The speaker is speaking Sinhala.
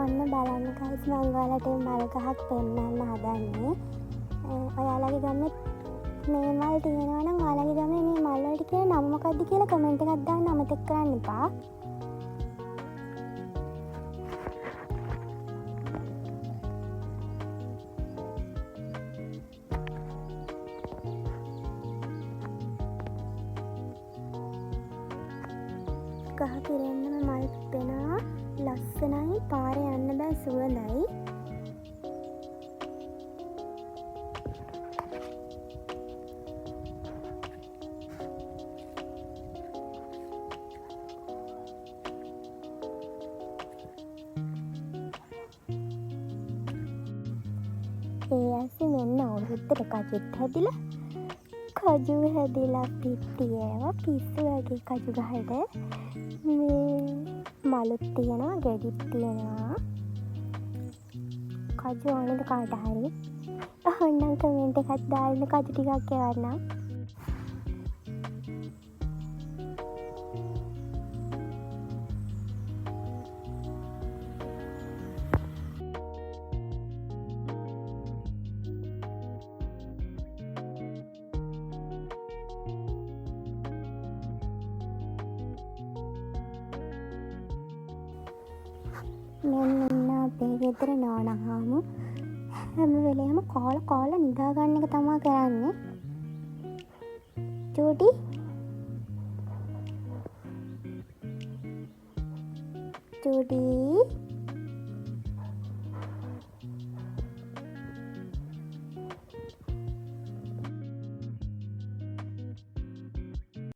ඔන්න බලන්න guys මම ඔයාලට මල් ගහක් පෙන්නන්න හදන්නේ. ඔයාලගේ ගමේ මේ මල් තියෙනවා නම් ඔයාලගේ ගමේ මේ මල් වලට කියන නම මොකක්ද කියලා කමෙන්ට් එකක් දාන්න අමතක කරන්න එපා. ගහ පිරෙන්නම මල් පිපෙනවා. ලස්සනයි. පාරේ යන්න බෑ සුවඳයි. ඒ ඇස්සේ මෙන්න අවුරුද්දට කජුත් හැදිලා කජු හැදිලා පිප්පියව පිස්සු වගේ කජු ගහට මේ මලුත් තියෙනවා ගෙඩිත් තියෙනවා. කජු ඕනද කාට හරි? ඔන්නම් කමෙන්ට් එකක් දාන්න කජු ටිකක් එවන්නම්. මෙන්න ඉන්න අපේ ගෙදර නෝනා හාමු හැම වෙලේම කාලා නිදා ගන්න එක තමයි කරන්නේ. චූටි චූටි